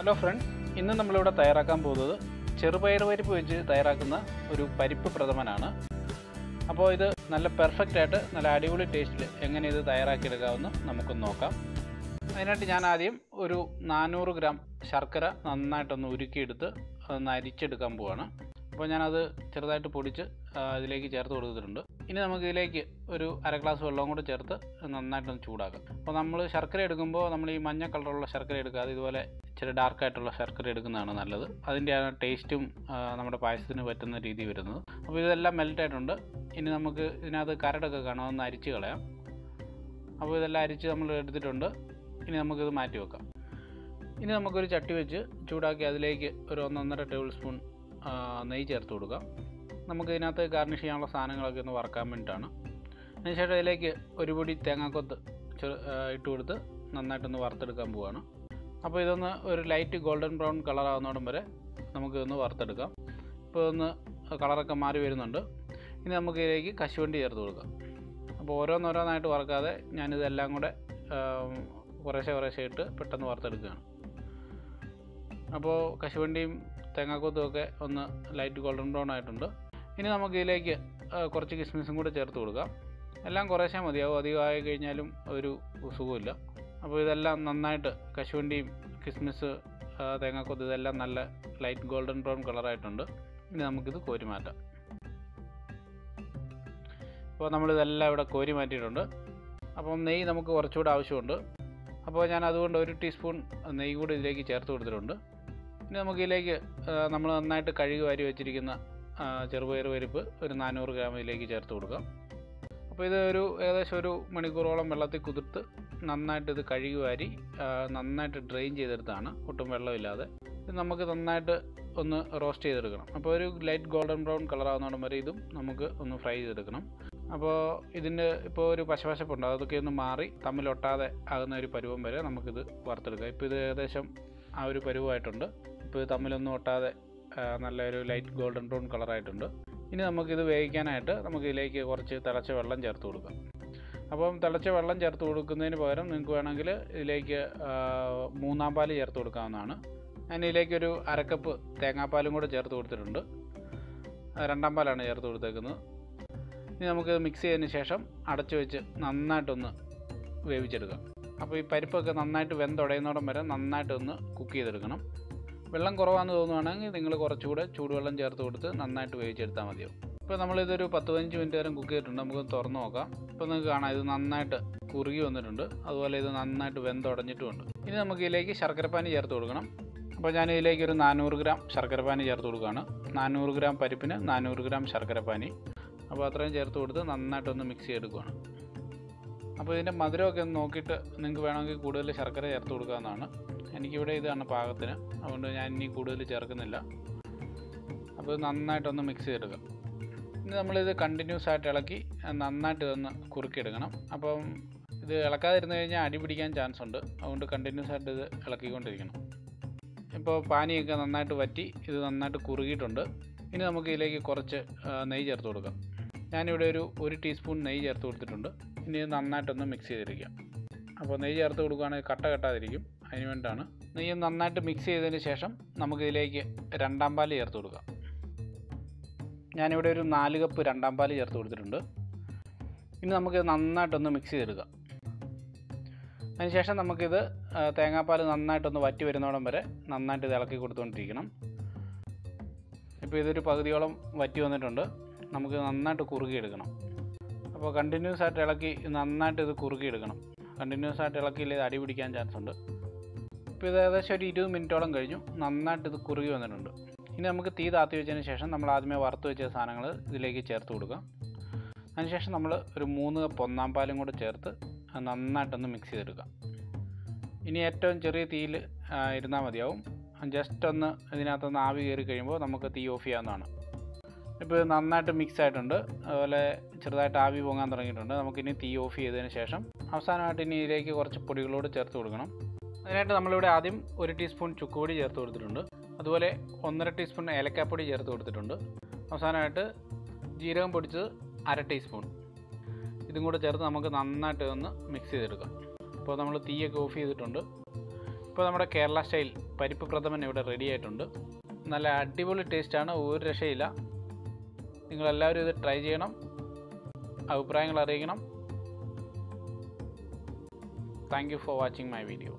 Hello friends, ഇന്ന് നമ്മളിവിടെ തയ്യാറാക്കാൻ പോകുന്നത് ചെറുപയർ പരിപ്പ് വെച്ച് തയ്യാറാക്കുന്ന ഒരു പരിപ്പ് പ്രഥമനാണ്. അപ്പോൾ ഇത് നല്ല പെർഫെക്റ്റായിട്ട് നല്ല അടിപൊളി ടേസ്റ്റിൽ എങ്ങനെ ഇത് തയ്യാറാക്കിയെടുക്കാമെന്ന് നമുക്കൊന്ന് നോക്കാം. അതിനായിട്ട് ഞാൻ ആദ്യം ഒരു 400 ഗ്രാം ശർക്കര നന്നായിട്ടൊന്ന് ഉരുക്കിയെടുത്ത് ഒന്ന് അരിച്ചെടുക്കാൻ പോവുകയാണ്. അപ്പോൾ ഞാനത് ചെറുതായിട്ട് പൊടിച്ച് ഇതിലേക്ക് ചേർത്ത് കൊടുത്തിട്ടുണ്ട്. ഇനി നമുക്കിതിലേക്ക് ഒരു അര ഗ്ലാസ് വെള്ളവും കൂടെ ചേർത്ത് നന്നായിട്ടൊന്ന് ചൂടാക്കാം. അപ്പോൾ നമ്മൾ ശർക്കര എടുക്കുമ്പോൾ നമ്മൾ ഈ മഞ്ഞ കളറുള്ള ശർക്കര എടുക്കാതെ ഇതുപോലെ ഇച്ചിരി ഡാർക്കായിട്ടുള്ള ശർക്കര എടുക്കുന്നതാണ് നല്ലത്. അതിൻ്റെയാണ് ടേസ്റ്റും നമ്മുടെ പായസത്തിന് പറ്റുന്ന രീതി വരുന്നത്. അപ്പോൾ ഇതെല്ലാം മെൽറ്റായിട്ടുണ്ട്. ഇനി നമുക്ക് ഇതിനകത്ത് കരടൊക്കെ കാണാം, ഒന്ന് അരിച്ച് കളയാം. അപ്പോൾ ഇതെല്ലാം അരിച്ച് നമ്മൾ എടുത്തിട്ടുണ്ട്. ഇനി നമുക്കിത് മാറ്റി വെക്കാം. ഇനി നമുക്കൊരു ചട്ടി വെച്ച് ചൂടാക്കി അതിലേക്ക് ഒരു 1-1.5 ടേബിൾ സ്പൂൺ നെയ്യ് ചേർത്ത് കൊടുക്കാം. നമുക്ക് ഇതിനകത്ത് ഗാർണിഷ് ചെയ്യാനുള്ള സാധനങ്ങളൊക്കെ ഒന്ന് വറക്കാൻ വേണ്ടിയിട്ടാണ്. അതിനുശേഷം അതിലേക്ക് ഒരു പൊടി തേങ്ങാക്കൊത്ത് ഇട്ട് കൊടുത്ത് നന്നായിട്ടൊന്ന് വറുത്തെടുക്കാൻ പോവുകയാണ്. അപ്പോൾ ഇതൊന്ന് ഒരു ലൈറ്റ് ഗോൾഡൻ ബ്രൗൺ കളറാകുന്നോടം വരെ നമുക്കിതൊന്ന് വറുത്തെടുക്കാം. ഇപ്പോൾ ഒന്ന് കളറൊക്കെ മാറി വരുന്നുണ്ട്. ഇനി നമുക്ക് ഇതിലേക്ക് കശുവണ്ടി ചേർത്ത് കൊടുക്കാം. അപ്പോൾ ഓരോന്നോരോന്നായിട്ട് വറുക്കാതെ ഞാനിതെല്ലാം കൂടെ കുറേശ്ശെ ഇട്ട് പെട്ടെന്ന് വറുത്തെടുക്കുകയാണ്. അപ്പോൾ കശുവണ്ടിയും തേങ്ങാക്കൊത്തും ഒക്കെ ഒന്ന് ലൈറ്റ് ഗോൾഡൻ ബ്രൗൺ ആയിട്ടുണ്ട്. ഇനി നമുക്ക് ഇതിലേക്ക് കുറച്ച് കിസ്മിസും കൂടെ ചേർത്ത് കൊടുക്കാം. എല്ലാം കുറേശ്ശെ മതിയാവും, അധികമായി കഴിഞ്ഞാലും ഒരു സുഖമില്ല. അപ്പോൾ ഇതെല്ലാം നന്നായിട്ട് കശുവണ്ടിയും കിസ്മിസ് തേങ്ങാക്കൊത്ത് ഇതെല്ലാം നല്ല ലൈറ്റ് ഗോൾഡൻ ബ്രൗൺ കളറായിട്ടുണ്ട്. ഇനി നമുക്കിത് കോരി മാറ്റാം. അപ്പോൾ നമ്മളിതെല്ലാം ഇവിടെ കോരി മാറ്റിയിട്ടുണ്ട്. അപ്പം നെയ്യ് നമുക്ക് കുറച്ചുകൂടെ ആവശ്യമുണ്ട്. അപ്പോൾ ഞാൻ അതുകൊണ്ട് 1 ടീസ്പൂൺ നെയ്യ് കൂടി ഇതിലേക്ക് ചേർത്ത് കൊടുത്തിട്ടുണ്ട്. ഇനി നമുക്കിതിലേക്ക് നമ്മൾ നന്നായിട്ട് കഴുകി വാരി വെച്ചിരിക്കുന്ന ചെറുപയർ പരിപ്പ് ഒരു 400 ഗ്രാം ഇതിലേക്ക് ചേർത്ത് കൊടുക്കാം. അപ്പോൾ ഇത് ഏകദേശം 1 മണിക്കൂറോളം വെള്ളത്തിൽ കുതിർത്ത് നന്നായിട്ട് ഇത് കഴുകി വാരി നന്നായിട്ട് ഡ്രെയിൻ ചെയ്തെടുത്താണ്, ഒട്ടും വെള്ളമില്ലാതെ. ഇത് നമുക്ക് നന്നായിട്ട് ഒന്ന് റോസ്റ്റ് ചെയ്തെടുക്കണം. അപ്പോൾ ഒരു ലൈറ്റ് ഗോൾഡൻ ബ്രൗൺ കളറാകുന്നോടം വരെ ഇതും നമുക്ക് ഒന്ന് ഫ്രൈ ചെയ്തെടുക്കണം. അപ്പോൾ ഇതിൻ്റെ ഇപ്പോൾ ഒരു പശപശപ്പുണ്ട്, അതൊക്കെ ഒന്ന് മാറി തമ്മിലൊട്ടാതെ ആകുന്ന ഒരു പരുവം വരെ നമുക്കിത് വറുത്തെടുക്കാം. ഇപ്പോൾ ഇത് ഏകദേശം ആ ഒരു പരുവമായിട്ടുണ്ട്. ഇപ്പോൾ ഇത് തമ്മിലൊന്നും ഒട്ടാതെ നല്ലൊരു ലൈറ്റ് ഗോൾഡൻ ബ്രൗൺ കളറായിട്ടുണ്ട്. ഇനി നമുക്കിത് വേവിക്കാനായിട്ട് നമുക്കിതിലേക്ക് കുറച്ച് തിളച്ച വെള്ളം ചേർത്ത് കൊടുക്കാം. അപ്പം തിളച്ച വെള്ളം ചേർത്ത് കൊടുക്കുന്നതിന് പകരം നിങ്ങൾക്ക് വേണമെങ്കിൽ ഇതിലേക്ക് 3-ാം പാൽ ചേർത്ത് കൊടുക്കാവുന്നതാണ്. ഞാൻ ഇതിലേക്കൊരു അരക്കപ്പ് തേങ്ങാപ്പാലും കൂടെ ചേർത്ത് കൊടുത്തിട്ടുണ്ട്. 2-ാം പാലാണ് ചേർത്ത് കൊടുത്തേക്കുന്നത്. ഇനി നമുക്കിത് മിക്സ് ചെയ്തതിന് ശേഷം അടച്ചു വെച്ച് നന്നായിട്ടൊന്ന് വേവിച്ചെടുക്കാം. അപ്പോൾ ഈ പരിപ്പൊക്കെ നന്നായിട്ട് വെന്തുടയുന്നോടം വരെ നന്നായിട്ടൊന്ന് കുക്ക് ചെയ്തെടുക്കണം. വെള്ളം കുറവാണെന്ന് തോന്നുകയാണെങ്കിൽ നിങ്ങൾ കുറച്ചുകൂടെ ചൂടുവെള്ളം ചേർത്ത് കൊടുത്ത് നന്നായിട്ട് വേവിച്ചെടുത്താൽ മതിയാവും. ഇപ്പോൾ നമ്മളിതൊരു 10-15 മിനിറ്റ് നേരം കുക്ക് ചെയ്തിട്ടുണ്ട്. നമുക്കൊന്ന് തുറന്ന് നോക്കാം. ഇപ്പോൾ നിങ്ങൾക്ക് കാണാം ഇത് നന്നായിട്ട് കുറുകി വന്നിട്ടുണ്ട്. അതുപോലെ ഇത് നന്നായിട്ട് വെന്തുടഞ്ഞിട്ടുമുണ്ട്. ഇനി നമുക്ക് ഇതിലേക്ക് ശർക്കരപ്പാനി ചേർത്ത് കൊടുക്കണം. അപ്പോൾ ഞാൻ ഇതിലേക്ക് ഒരു 400 ഗ്രാം ശർക്കരപ്പാനി ചേർത്ത് കൊടുക്കുകയാണ്. 400 ഗ്രാം പരിപ്പിന് 400 ഗ്രാം ശർക്കരപ്പാനി. അപ്പോൾ അത്രയും ചേർത്ത് കൊടുത്ത് നന്നായിട്ടൊന്ന് മിക്സ് ചെയ്തെടുക്കുകയാണ്. അപ്പോൾ ഇതിൻ്റെ മധുരമൊക്കെ ഒന്ന് നോക്കിയിട്ട് നിങ്ങൾക്ക് വേണമെങ്കിൽ കൂടുതൽ ശർക്കര ചേർത്ത് കൊടുക്കാവുന്നതാണ്. എനിക്കിവിടെ ഇതാണ് പാകത്തിന്, അതുകൊണ്ട് ഞാൻ ഇനി കൂടുതൽ ചേർക്കുന്നില്ല. അപ്പോൾ നന്നായിട്ടൊന്ന് മിക്സ് ചെയ്തെടുക്കാം. ഇനി നമ്മളിത് കണ്ടിന്യൂസ് ആയിട്ട് ഇളക്കി നന്നായിട്ട് ഇതൊന്ന് കുറുക്കിയെടുക്കണം. അപ്പം ഇത് ഇളക്കാതിരുന്ന് കഴിഞ്ഞാൽ അടി പിടിക്കാൻ ചാൻസ് ഉണ്ട്. അതുകൊണ്ട് കണ്ടിന്യൂസ് ആയിട്ട് ഇത് ഇളക്കിക്കൊണ്ടിരിക്കണം. ഇപ്പോൾ പാനിയൊക്കെ നന്നായിട്ട് വറ്റി ഇത് നന്നായിട്ട് കുറുകിയിട്ടുണ്ട്. ഇനി നമുക്ക് ഇതിലേക്ക് കുറച്ച് നെയ്യ് ചേർത്ത് കൊടുക്കാം. ഞാനിവിടെ ഒരു 1 ടീസ്പൂൺ നെയ്യ് ചേർത്ത് കൊടുത്തിട്ടുണ്ട്. ഇനി ഇത് നന്നായിട്ടൊന്ന് മിക്സ് ചെയ്തിരിക്കാം. അപ്പോൾ നെയ്യ് ചേർത്ത് കൊടുക്കുകയാണെങ്കിൽ കട്ട കെട്ടാതിരിക്കും, അതിന് വേണ്ടിയിട്ടാണ്. നെയ്യ് നന്നായിട്ട് മിക്സ് ചെയ്തതിന് ശേഷം നമുക്കിതിലേക്ക് 2-ാം പാൽ ചേർത്ത് കൊടുക്കാം. ഞാനിവിടെ ഒരു 4 കപ്പ് 2-ാം പാൽ ചേർത്ത് കൊടുത്തിട്ടുണ്ട്. ഇനി നമുക്കിത് നന്നായിട്ടൊന്ന് മിക്സ് ചെയ്തെടുക്കാം. അതിനുശേഷം നമുക്കിത് തേങ്ങാപ്പാൽ നന്നായിട്ടൊന്ന് വറ്റി വരുന്നോടം വരെ നന്നായിട്ട് ഇത് ഇളക്കി കൊടുത്തുകൊണ്ടിരിക്കണം. ഇപ്പോൾ ഇതൊരു പകുതിയോളം വറ്റി വന്നിട്ടുണ്ട്. നമുക്ക് നന്നായിട്ട് കുറുകിയെടുക്കണം. അപ്പോൾ കണ്ടിന്യൂസ് ആയിട്ട് ഇളക്കി നന്നായിട്ട് ഇത് കുറുകിയെടുക്കണം. കണ്ടിന്യൂസ് ആയിട്ട് ഇളക്കിയില്ലേ ഇത് അടി പിടിക്കാൻ ചാൻസ് ഉണ്ട്. ഇപ്പോൾ ഇത് ഏകദേശം ഒരു 20 മിനിറ്റോളം കഴിഞ്ഞു. നന്നായിട്ട് ഇത് കുറുകി വന്നിട്ടുണ്ട്. ഇനി നമുക്ക് തീ താത്തി വെച്ചതിന് ശേഷം നമ്മൾ ആദ്യമേ വറുത്ത് വെച്ച സാധനങ്ങൾ ഇതിലേക്ക് ചേർത്ത് കൊടുക്കാം. അതിനുശേഷം നമ്മൾ ഒരു 3 കപ്പ് 1-ാം പാലും കൂടെ ചേർത്ത് നന്നായിട്ടൊന്ന് മിക്സ് ചെയ്തെടുക്കാം. ഇനി ഏറ്റവും ചെറിയ തീയിൽ ഇരുന്നാൽ മതിയാവും. ജസ്റ്റ് ഒന്ന് ഇതിനകത്തൊന്ന് ആവി കയറി കഴിയുമ്പോൾ നമുക്ക് തീ ഓഫ് ചെയ്യാവുന്നതാണ്. ഇപ്പോൾ ഇത് നന്നായിട്ട് മിക്സ് ആയിട്ടുണ്ട്. അതുപോലെ ചെറുതായിട്ട് ആവി പൊങ്ങാൻ തുടങ്ങിയിട്ടുണ്ട്. നമുക്കിനി തീ ഓഫ് ചെയ്തതിന് ശേഷം അവസാനമായിട്ട് ഇനി ഇതിലേക്ക് കുറച്ച് പൊടികളോട് ചേർത്ത് കൊടുക്കണം. അതിനായിട്ട് നമ്മളിവിടെ ആദ്യം 1 ടീസ്പൂൺ ചുക്കുപൊടി ചേർത്ത് കൊടുത്തിട്ടുണ്ട്. അതുപോലെ 1.5 ടീസ്പൂൺ ഏലക്കാപ്പൊടി ചേർത്ത് കൊടുത്തിട്ടുണ്ട്. അവസാനമായിട്ട് ജീരകം പൊടിച്ചത് 1/2 ടീസ്പൂൺ. ഇതും കൂടെ ചേർത്ത് നമുക്ക് നന്നായിട്ട് ഒന്ന് മിക്സ് ചെയ്തെടുക്കാം. അപ്പോൾ നമ്മൾ തീയൊക്കെ ഓഫ് ചെയ്തിട്ടുണ്ട്. ഇപ്പോൾ ഇപ്പോൾ നമ്മുടെ കേരള സ്റ്റൈൽ പരിപ്പ് പ്രഥമൻ ഇവിടെ റെഡി ആയിട്ടുണ്ട്. നല്ല അടിപൊളി ടേസ്റ്റാണ്, ഒരു രക്ഷയില്ല. നിങ്ങളെല്ലാവരും ഇത് ട്രൈ ചെയ്യണം, അഭിപ്രായങ്ങൾ അറിയിക്കണം. Thank you for watching my video.